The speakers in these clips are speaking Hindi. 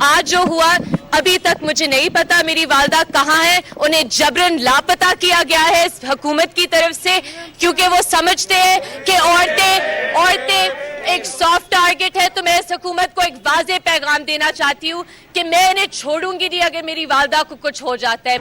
आज जो हुआ अभी तक मुझे नहीं पता मेरी वालदा कहाँ है। उन्हें जबरन लापता किया गया है इस हुकूमत की तरफ से, क्योंकि वो समझते हैं कि औरतें एक सॉफ्ट टारगेट है। तो मैं इस हुकूमत को एक वाज़ेह पैगाम देना चाहती हूँ कि मैं इन्हें छोड़ूंगी नहीं अगर मेरी वालदा को कुछ हो जाता है।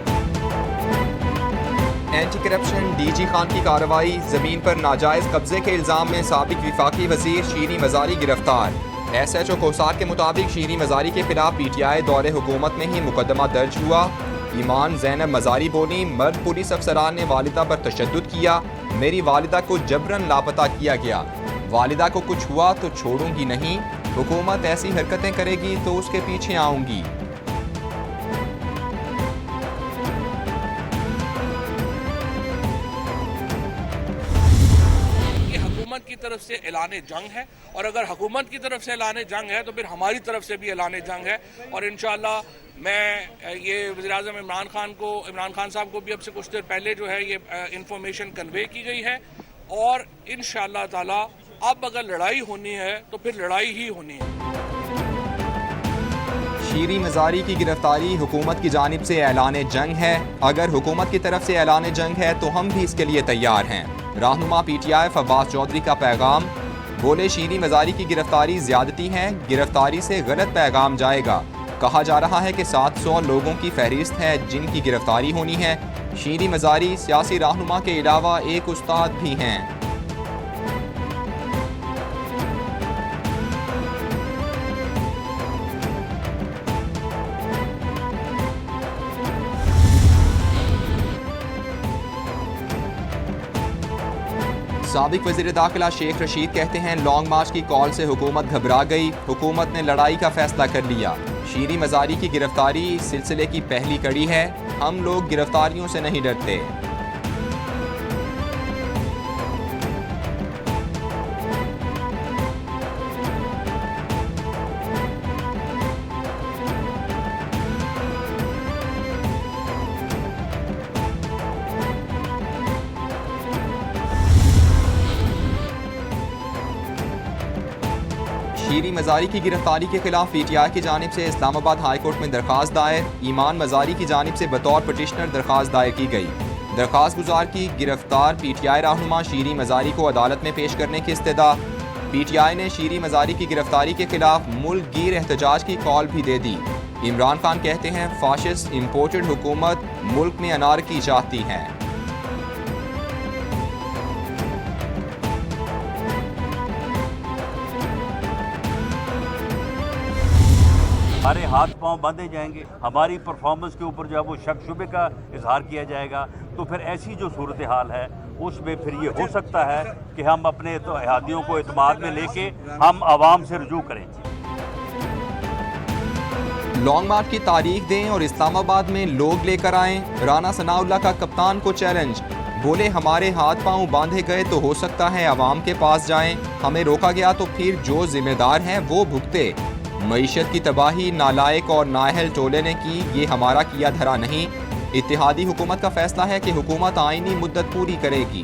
एंटी करप्शन डीजी खान की कार्रवाई, जमीन पर नाजायज कब्जे के इल्जाम में साबिक विफाकी वजीर शीरी मजारी गिरफ्तार। SHO कोसार के मुताबिक शीरी मजारी के खिलाफ PTI दौरे हुकूमत में ही मुकदमा दर्ज हुआ। ईमान ज़ैनब मजारी बोली, मर्द पुलिस अफसरान ने वालिदा पर तशद्दुद किया, मेरी वालिदा को जबरन लापता किया गया, वालिदा को कुछ हुआ तो छोड़ूंगी नहीं, हुकूमत ऐसी हरकतें करेगी तो उसके पीछे आऊंगी। हुकूमत की तरफ से ऐलान जंग है, और अगर हुकूमत की तरफ से ऐलान जंग है तो फिर हमारी तरफ से भी ऐलान जंग है। और इंशाअल्लाह मैं ये वज़ीर-ए-आज़म इमरान खान साहब को भी अब से कुछ देर पहले जो है ये इंफॉर्मेशन कन्वे की गई है, और इंशाअल्लाह ताला अब अगर लड़ाई होनी है तो फिर लड़ाई ही होनी है। शीरी मजारी की गिरफ्तारी हुकूमत की जानिब से ऐलान जंग है। अगर हुकूमत की तरफ से ऐलान जंग है तो हम भी इसके लिए तैयार हैं। रहनुमा PTI फवाद चौधरी का पैगाम, बोले शीरी मजारी की गिरफ्तारी ज्यादती है, गिरफ्तारी से गलत पैगाम जाएगा। कहा जा रहा है कि 700 लोगों की फहरिस्त है जिनकी गिरफ्तारी होनी है। शीरी मजारी सियासी रहनुमा के अलावा एक उस्ताद भी हैं। साबिक वज़ीर दाखिला शेख रशीद कहते हैं, लॉन्ग मार्च की कॉल से हुकूमत घबरा गई, हुकूमत ने लड़ाई का फैसला कर लिया। शीरी मजारी की गिरफ्तारी सिलसिले की पहली कड़ी है, हम लोग गिरफ्तारियों से नहीं डरते। शीरी मजारी की गिरफ्तारी के खिलाफ PTI की जानिब से इस्लामाबाद हाई कोर्ट में दरखास्त दायर। ईमान मजारी की जानिब से बतौर पटिशनर दरखास्त दायर की गई। दरखास्त गुजार की गिरफ्तार PTI रहनुमा शीरी मजारी को अदालत में पेश करने की इस्तदा। PTI ने शीरी मजारी की गिरफ्तारी के खिलाफ मुल्क गिर एहतजाज की कॉल भी दे दी। इमरान खान कहते हैं, फाशिस्ट इम्पोर्टेड हुकूमत मुल्क में अनारकी चाहती है। हमारे हाथ पांव बांधे जाएंगे, हमारी परफॉर्मेंस के ऊपर जो है वो शक शुबे का इजहार किया जाएगा, तो फिर ऐसी जो सूरत हाल है उसमें फिर ये हो सकता है कि हम अपने तो इत्तेहादियों को एतमाद में लेके हम आवाम से रुजू करें। लॉन्ग मार्च की तारीख दें और इस्लामाबाद में लोग लेकर आएं। राना सनाउल्लाह का कप्तान को चैलेंज, बोले हमारे हाथ पांव बांधे गए तो हो सकता है आवाम के पास जाएं, हमें रोका गया तो फिर जो जिम्मेदार हैं वो भुगते। मईशत की तबाही नालायक और नाअहल टोले ने की, ये हमारा किया धरा नहीं। इत्तेहादी हुकूमत का फैसला है कि हुकूमत आईनी मुद्दत पूरी करेगी।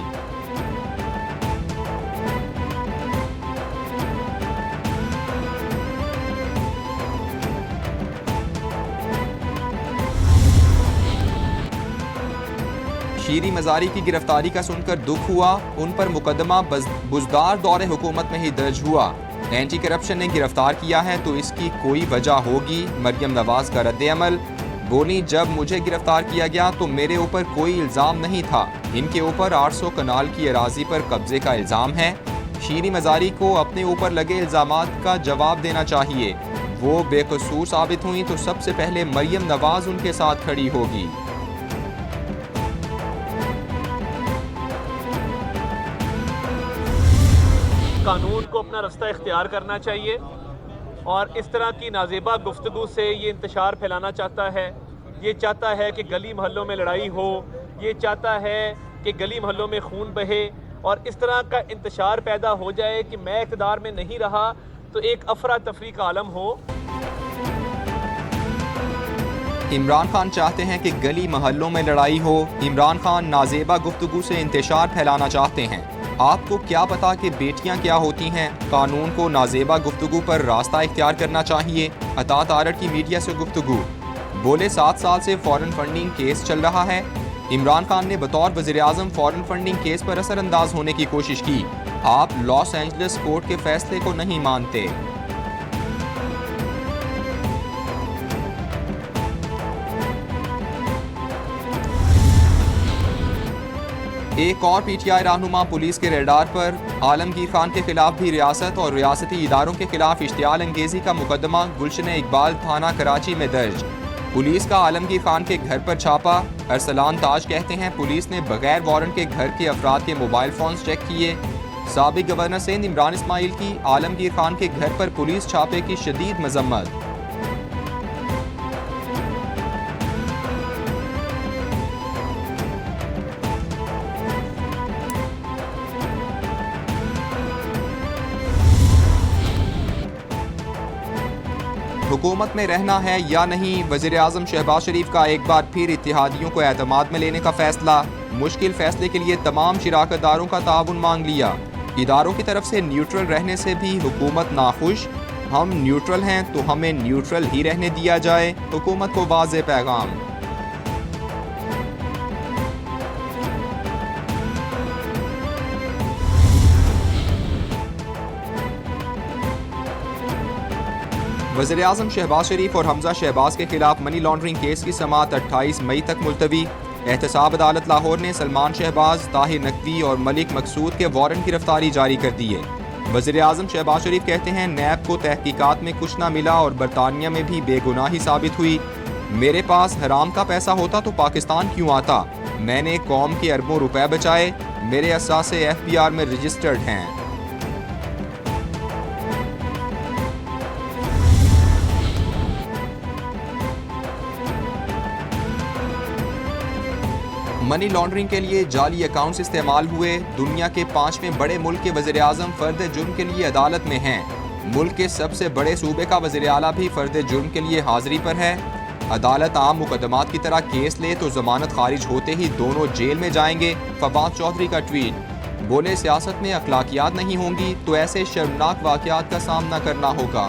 शीरी मजारी की गिरफ्तारी का सुनकर दुख हुआ, उन पर मुकदमा बुजदार दौरे हुकूमत में ही दर्ज हुआ। एंटी करप्शन ने गिरफ्तार किया है तो इसकी कोई वजह होगी। मरियम नवाज का रद्द-ए-अमल, बोली जब मुझे गिरफ्तार किया गया तो मेरे ऊपर कोई इल्ज़ाम नहीं था, इनके ऊपर 800 कनाल की अराजी पर कब्जे का इल्ज़ाम है। शीरी मजारी को अपने ऊपर लगे इल्ज़ामात का जवाब देना चाहिए। वो बेकसूर साबित हुई तो सबसे पहले मरियम नवाज उनके साथ खड़ी होगी। कानून को अपना रास्ता इख्तियार करना चाहिए और इस तरह की नाजेबा गुफ्तगू से ये इंतशार फैलाना चाहता है। ये चाहता है कि गली मोहल्लों में लड़ाई हो, ये चाहता है कि गली मोहल्लों में खून बहे और इस तरह का इंतशार पैदा हो जाए कि मैं इक़्तिदार में नहीं रहा तो एक अफरा तफरी का आलम हो। इमरान खान चाहते हैं कि गली मोहल्लों में लड़ाई हो। इमरान खान नाजेबा गुफ्तगू से इंतशार फैलाना चाहते हैं। आपको क्या पता कि बेटियां क्या होती हैं? कानून को नाजेबा गुफ्तगू पर रास्ता इख्तियार करना चाहिए। अता तारड़ की मीडिया से गुफ्तगू। बोले 7 साल से फॉरेन फंडिंग केस चल रहा है। इमरान खान ने बतौर वज़ीर-ए-आज़म फॉरेन फंडिंग केस पर असरअंदाज होने की कोशिश की। आप लॉस एंजलिस कोर्ट के फैसले को नहीं मानते। एक और पीटीआई रहनुमा पुलिस के रेडार पर। आलमगीर खान के खिलाफ भी रियासत और रियासती इदारों के खिलाफ इश्तियाल अंगेजी का मुकदमा गुलशन इकबाल थाना कराची में दर्ज। पुलिस का आलमगीर खान के घर पर छापा। अरसलान ताज कहते हैं पुलिस ने बगैर वारंट के घर के अफराद के मोबाइल फोन्स चेक किए। साबिक गवर्नर सिंध इमरान इस्माइल की आलमगीर खान के घर पर पुलिस छापे की शदीद मजम्मत। हुकूमत में रहना है या नहीं, वज़ीर-ए-आज़म शहबाज शरीफ का एक बार फिर इत्तेहादियों को एतमाद में लेने का फैसला। मुश्किल फैसले के लिए तमाम शिराकतदारों का ताउन मांग लिया। इदारों की तरफ से न्यूट्रल रहने से भी हुकूमत नाखुश। हम न्यूट्रल हैं तो हमें न्यूट्रल ही रहने दिया जाए, हुकूमत को वाज़ेह पैगाम। वज़ीर-ए-आज़म शहबाज शरीफ और हमजा शहबाज के खिलाफ मनी लॉन्ड्रिंग केस की समाअत 28 मई तक मुलतवी। एहतसाब अदालत लाहौर ने सलमान शहबाज, ताहिर नकवी और मलिक मकसूद के वारंट गिरफ्तारी जारी कर दिए। वज़ीर-ए-आज़म शहबाज शरीफ कहते हैं नैब को तहकीकात में कुछ ना मिला और बरतानिया में भी बेगुनाही साबित हुई। मेरे पास हराम का पैसा होता तो पाकिस्तान क्यों आता? मैंने कौम के अरबों रुपए बचाए। मेरे असासे FBR में रजिस्टर्ड हैं। मनी लॉन्ड्रिंग के लिए जाली अकाउंट्स इस्तेमाल हुए। दुनिया के 5वें बड़े मुल्क के वज़ीर-ए-आज़म फर्द जुर्म के लिए अदालत में हैं। मुल्क के सबसे बड़े सूबे का वज़ीर-ए-आला भी फर्द जुर्म के लिए हाजिरी पर है। अदालत आम मुकदमात की तरह केस ले तो जमानत खारिज होते ही दोनों जेल में जाएंगे। फवाद चौधरी का ट्वीट। बोले सियासत में अखलाकियात नहीं होंगी तो ऐसे शर्मनाक वाक़यात का सामना करना होगा।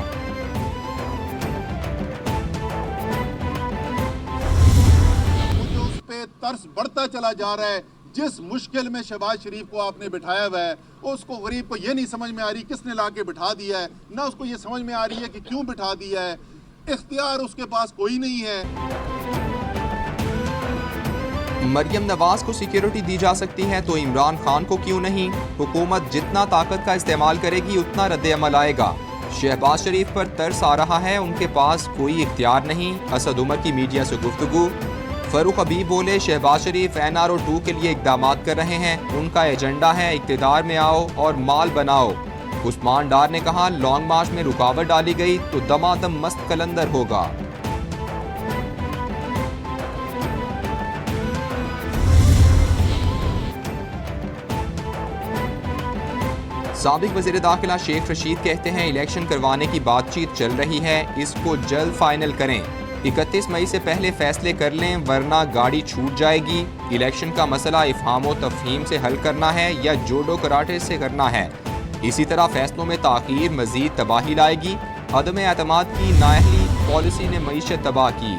तर्स बढ़ता चला जा रहा है। जिस मुश्किल में शहबाज शरीफ को आपने बिठाया हुआ है उसको गरीब को ये नहीं समझ में आ रही किसने लाके बिठा दिया है, ना उसको ये समझ में आ रही है कि क्यों बिठा दिया है। इख्तियार उसके पास कोई नहीं है। मरियम नवाज को सिक्योरिटी दी जा सकती है तो इमरान खान को क्यों नहीं? हुकूमत जितना ताकत का इस्तेमाल करेगी उतना रद्द-ए-अमल आएगा। शहबाज शरीफ पर तरस आ रहा है, उनके पास कोई इख्तियार नहीं। असद उमर की मीडिया से गुफ्तगू। फरूक हबीब बोले शहबाज शरीफ NRO 2 के लिए इक़दामात कर रहे हैं। उनका एजेंडा है इक़्तिदार में आओ और माल बनाओ। उस्मान डार ने कहा लॉन्ग मार्च में रुकावट डाली गई तो दमादम मस्त कलंदर होगा। साबिक वज़ीर दाखिला शेख रशीद कहते हैं इलेक्शन करवाने की बातचीत चल रही है, इसको जल्द फाइनल करें। 31 मई से पहले फैसले कर लें वरना गाड़ी छूट जाएगी। इलेक्शन का मसला इफ़हाम व तफ़हीम से हल करना है या जोडो कराटे से करना है। इसी तरह फैसलों में ताख़ीर मज़ीद तबाही लाएगी। अदम एतमाद की नाअहली पॉलिसी ने मईशत तबाह की।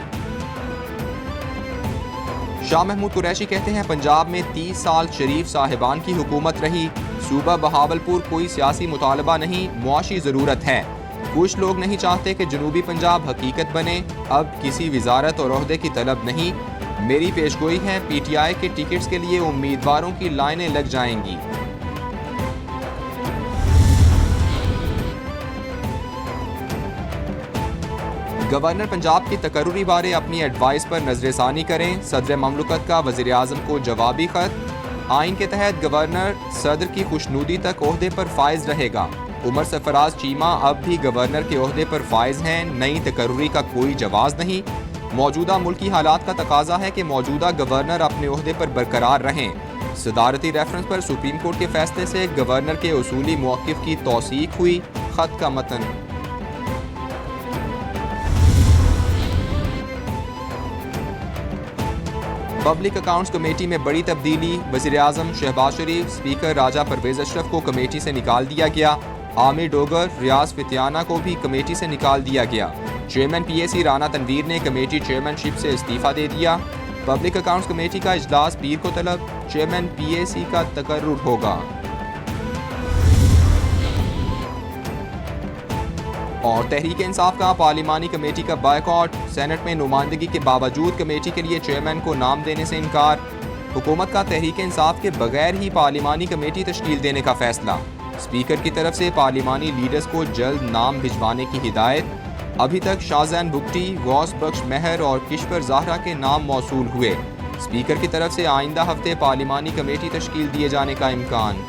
शाह महमूद कुरैशी कहते हैं पंजाब में 30 साल शरीफ साहिबान की हुकूमत रही। सूबा बहावलपुर कोई सियासी मुतालबा नहीं, मुआशी ज़रूरत है। कुछ लोग नहीं चाहते कि जनूबी पंजाब हकीकत बने। अब किसी वजारत और ओहदे की तलब नहीं। मेरी पेशगोई है PTI के टिकट्स के लिए उम्मीदवारों की लाइनें लग जाएंगी। गवर्नर पंजाब की तकर्रुरी बारे अपनी एडवाइस पर नजरसानी करें। सदर ममलकत का वज़ीर आज़म को जवाबी खत। आइन के तहत गवर्नर सदर की खुशनुदी तक ओहदे पर फाइज रहेगा। उमर सरफराज चीमा अब भी गवर्नर के ओहदे पर फाइज हैं। नई तकर्रुरी का कोई जवाज नहीं। मौजूदा मुल्की हालात का तकाजा है कि मौजूदा गवर्नर अपने ओहदे पर बरकरार रहें। सदारती रेफरेंस पर सुप्रीम कोर्ट के फैसले से गवर्नर के उसूली मौक़िफ़ की तौसीक हुई। खत का मतन। पब्लिक अकाउंट्स कमेटी में बड़ी तब्दीली, वज़ीर-ए-आज़म शहबाज शरीफ, स्पीकर राजा परवेज अशरफ को कमेटी से निकाल दिया गया। आमिर डोगर, रियाज फितियाना को भी कमेटी से निकाल दिया गया। चेयरमैन PAC राना तनवीर ने कमेटी चेयरमैनशिप से इस्तीफा दे दिया। पब्लिक अकाउंट्स कमेटी का इजलास पीर को तलब, चेयरमैन PAC का तकर्रुर होगा। और तहरीक इंसाफ का पार्लिमानी कमेटी का बायकॉट, सेनेट में नुमाइंदगी के बावजूद कमेटी के लिए चेयरमैन को नाम देने से इनकार। हुकूमत का तहरीक इंसाफ के बगैर ही पार्लिमानी कमेटी तश्कील देने का फैसला। स्पीकर की तरफ से पार्लिमानी लीडर्स को जल्द नाम भिजवाने की हिदायत। अभी तक शाहजैन बुगटी, गौस बख्श मेहर और किश्वर ज़हरा के नाम मौसूल हुए। स्पीकर की तरफ से आइंदा हफ्ते पार्लिमानी कमेटी तश्कील दिए जाने का इम्कान।